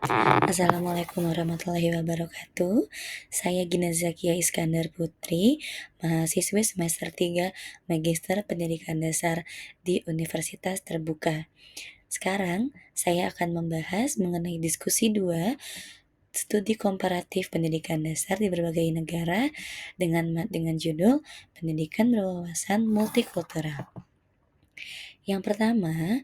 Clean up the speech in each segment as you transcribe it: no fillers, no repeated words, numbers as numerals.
Assalamualaikum warahmatullahi wabarakatuh. Saya Gina Zakia Iskandar Putri, mahasiswi semester 3 Magister Pendidikan Dasar di Universitas Terbuka. Sekarang saya akan membahas mengenai diskusi 2 studi komparatif pendidikan dasar di berbagai negara dengan judul Pendidikan Berwawasan Multikultural. Yang pertama,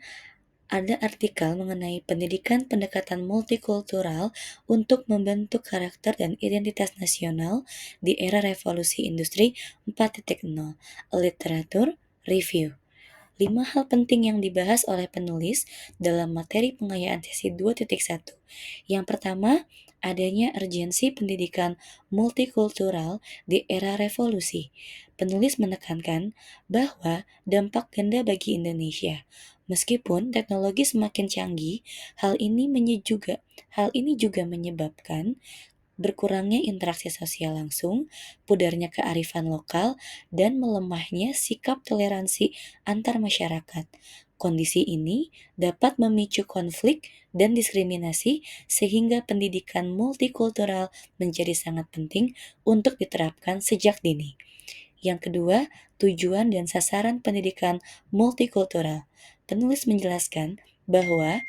ada artikel mengenai pendidikan pendekatan multikultural untuk membentuk karakter dan identitas nasional di era revolusi industri 4.0, literatur review. 5 hal penting yang dibahas oleh penulis dalam materi pengayaan sesi 2.1. Yang pertama, adanya urgensi pendidikan multikultural di era revolusi. Penulis menekankan bahwa dampak ganda bagi Indonesia. Meskipun teknologi semakin canggih, hal ini juga menyebabkan berkurangnya interaksi sosial langsung, pudarnya kearifan lokal, dan melemahnya sikap toleransi antar masyarakat. Kondisi ini dapat memicu konflik dan diskriminasi sehingga pendidikan multikultural menjadi sangat penting untuk diterapkan sejak dini. Yang kedua, tujuan dan sasaran pendidikan multikultural. Penulis menjelaskan bahwa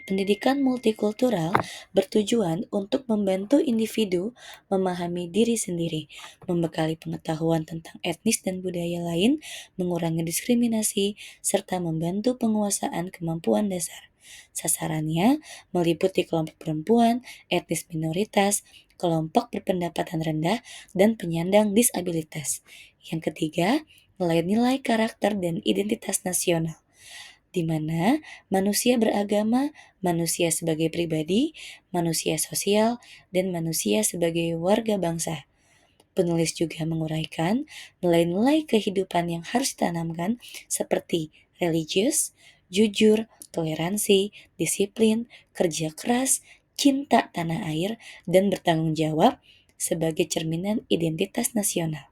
pendidikan multikultural bertujuan untuk membantu individu memahami diri sendiri, membekali pengetahuan tentang etnis dan budaya lain, mengurangi diskriminasi, serta membantu penguasaan kemampuan dasar. Sasarannya meliputi kelompok perempuan, etnis minoritas, kelompok berpendapatan rendah, dan penyandang disabilitas. Yang ketiga, nilai-nilai karakter dan identitas nasional, di mana manusia beragama, manusia sebagai pribadi, manusia sosial, dan manusia sebagai warga bangsa. Penulis juga menguraikan nilai-nilai kehidupan yang harus ditanamkan seperti religius, jujur, toleransi, disiplin, kerja keras, cinta tanah air, dan bertanggung jawab sebagai cerminan identitas nasional.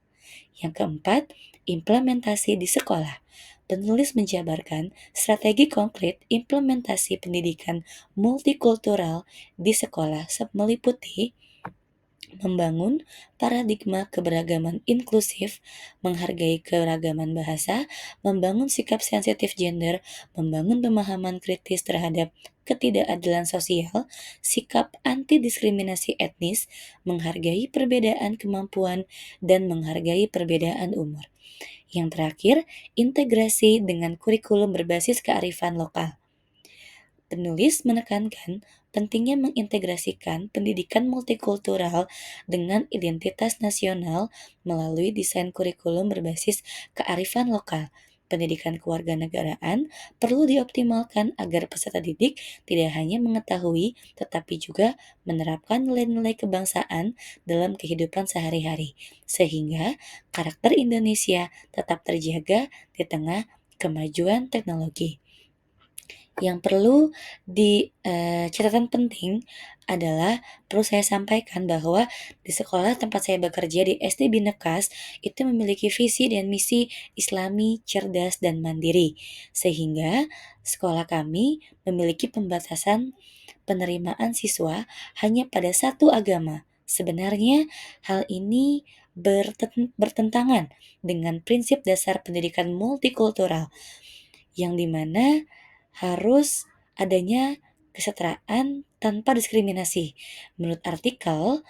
Yang keempat, implementasi di sekolah. Penulis menjabarkan strategi konkret implementasi pendidikan multikultural di sekolah meliputi membangun paradigma keberagaman inklusif, menghargai keragaman bahasa, membangun sikap sensitif gender, membangun pemahaman kritis terhadap ketidakadilan sosial, sikap anti-diskriminasi etnis, menghargai perbedaan kemampuan, dan menghargai perbedaan umur. Yang terakhir, integrasi dengan kurikulum berbasis kearifan lokal. Penulis menekankan pentingnya mengintegrasikan pendidikan multikultural dengan identitas nasional melalui desain kurikulum berbasis kearifan lokal. Pendidikan kewarganegaraan perlu dioptimalkan agar peserta didik tidak hanya mengetahui tetapi juga menerapkan nilai-nilai kebangsaan dalam kehidupan sehari-hari, sehingga karakter Indonesia tetap terjaga di tengah kemajuan teknologi. Yang perlu catatan penting adalah perlu saya sampaikan bahwa di sekolah tempat saya bekerja di SD Binekas itu memiliki visi dan misi Islami, cerdas, dan mandiri. Sehingga sekolah kami memiliki pembatasan penerimaan siswa hanya pada satu agama. Sebenarnya hal ini bertentangan dengan prinsip dasar pendidikan multikultural yang dimana harus adanya kesetaraan tanpa diskriminasi. Menurut artikel,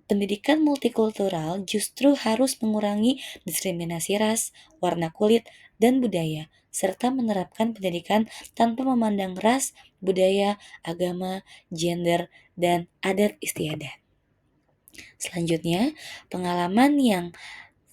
pendidikan multikultural justru harus mengurangi diskriminasi ras, warna kulit, dan budaya, serta menerapkan pendidikan tanpa memandang ras, budaya, agama, gender, dan adat istiadat. Selanjutnya, pengalaman yang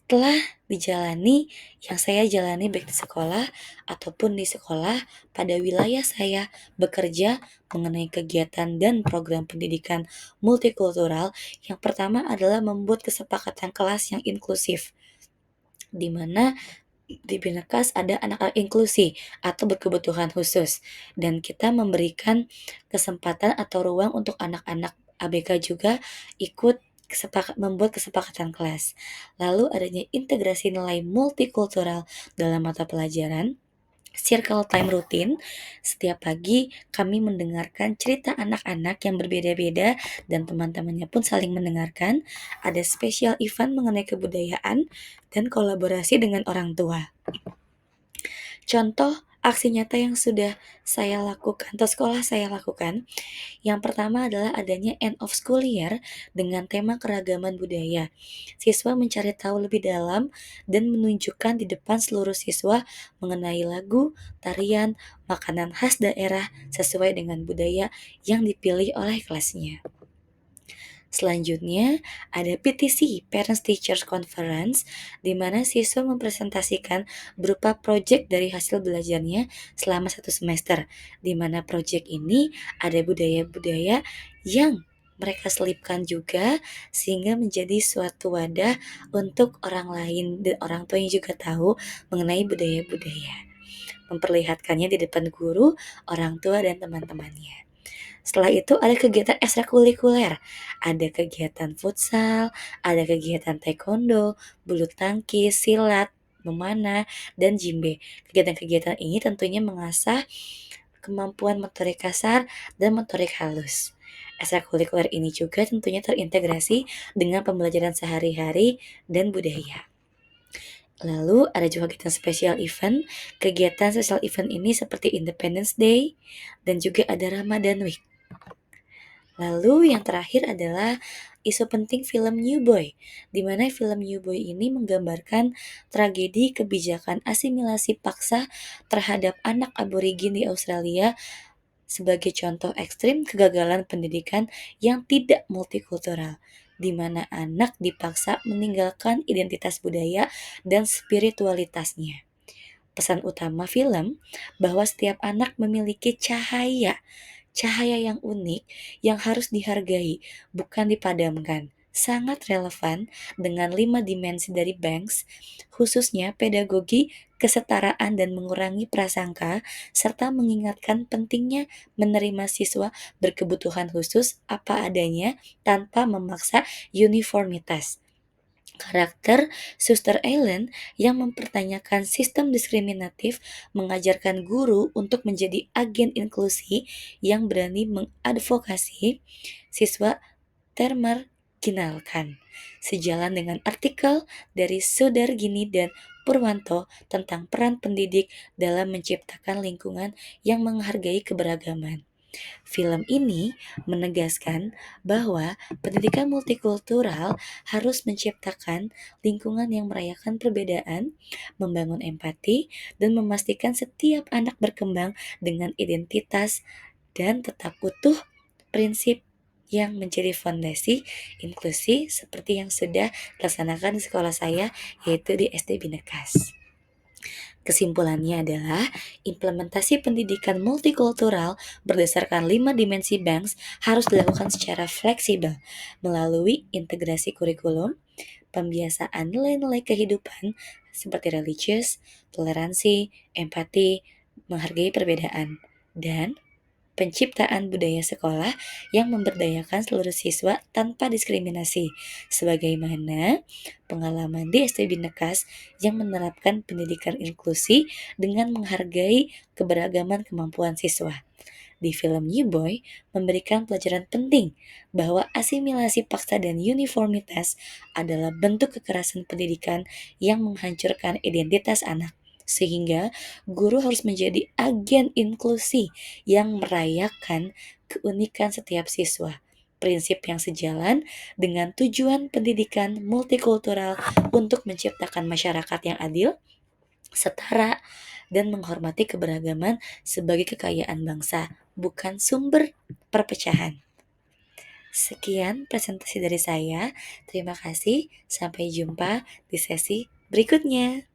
telah yang saya jalani baik di sekolah ataupun di sekolah pada wilayah saya bekerja mengenai kegiatan dan program pendidikan multikultural. Yang pertama adalah membuat kesepakatan kelas yang inklusif, di mana di Binekas ada anak-anak inklusi atau berkebutuhan khusus, dan kita memberikan kesempatan atau ruang untuk anak-anak ABK juga ikut membuat kesepakatan kelas. Lalu adanya integrasi nilai multikultural dalam mata pelajaran, circle time rutin. Setiap pagi kami mendengarkan cerita anak-anak yang berbeda-beda dan teman-temannya pun saling mendengarkan. Ada special event mengenai kebudayaan dan kolaborasi dengan orang tua. Contoh aksi nyata yang sudah saya lakukan atau sekolah saya lakukan, yang pertama adalah adanya end of school year dengan tema keragaman budaya. Siswa mencari tahu lebih dalam dan menunjukkan di depan seluruh siswa mengenai lagu, tarian, makanan khas daerah sesuai dengan budaya yang dipilih oleh kelasnya. Selanjutnya, ada PTC, Parents Teachers Conference, di mana siswa mempresentasikan berupa proyek dari hasil belajarnya selama 1 semester, di mana proyek ini ada budaya-budaya yang mereka selipkan juga sehingga menjadi suatu wadah untuk orang lain dan orang tua yang juga tahu mengenai budaya-budaya. Memperlihatkannya di depan guru, orang tua, dan teman-temannya. Setelah itu ada kegiatan ekstrakurikuler, ada kegiatan futsal, ada kegiatan taekwondo, bulu tangkis, silat, memanah, dan jimbe. Kegiatan-kegiatan ini tentunya mengasah kemampuan motorik kasar dan motorik halus. Ekstrakurikuler ini juga tentunya terintegrasi dengan pembelajaran sehari-hari dan budaya. Lalu ada juga kegiatan special event. Kegiatan special event ini seperti Independence Day dan juga ada Ramadan Week. Lalu yang terakhir adalah isu penting film New Boy, di mana film New Boy ini menggambarkan tragedi kebijakan asimilasi paksa terhadap anak aborigin di Australia sebagai contoh ekstrim kegagalan pendidikan yang tidak multikultural, di mana anak dipaksa meninggalkan identitas budaya dan spiritualitasnya. Pesan utama film bahwa setiap anak memiliki cahaya yang unik yang harus dihargai, bukan dipadamkan. Sangat relevan dengan 5 dimensi dari Banks, khususnya pedagogi, kesetaraan dan mengurangi prasangka, serta mengingatkan pentingnya menerima siswa berkebutuhan khusus apa adanya tanpa memaksa uniformitas. Karakter Suster Ellen yang mempertanyakan sistem diskriminatif mengajarkan guru untuk menjadi agen inklusi yang berani mengadvokasi siswa termarginalkan. Sejalan dengan artikel dari Sudargini dan Purwanto tentang peran pendidik dalam menciptakan lingkungan yang menghargai keberagaman. Film ini menegaskan bahwa pendidikan multikultural harus menciptakan lingkungan yang merayakan perbedaan, membangun empati, dan memastikan setiap anak berkembang dengan identitas dan tetap utuh prinsip yang menjadi fondasi inklusi seperti yang sudah dilaksanakan di sekolah saya, yaitu di SD Binekas. Kesimpulannya adalah implementasi pendidikan multikultural berdasarkan 5 dimensi Banks harus dilakukan secara fleksibel melalui integrasi kurikulum, pembiasaan nilai-nilai kehidupan seperti religius, toleransi, empati, menghargai perbedaan, dan penciptaan budaya sekolah yang memberdayakan seluruh siswa tanpa diskriminasi, sebagaimana pengalaman di SD Binekas yang menerapkan pendidikan inklusi dengan menghargai keberagaman kemampuan siswa. Di film New Boy memberikan pelajaran penting bahwa asimilasi paksa dan uniformitas adalah bentuk kekerasan pendidikan yang menghancurkan identitas anak. Sehingga guru harus menjadi agen inklusi yang merayakan keunikan setiap siswa. Prinsip yang sejalan dengan tujuan pendidikan multikultural untuk menciptakan masyarakat yang adil, setara, dan menghormati keberagaman sebagai kekayaan bangsa, bukan sumber perpecahan. Sekian presentasi dari saya. Terima kasih. Sampai jumpa di sesi berikutnya.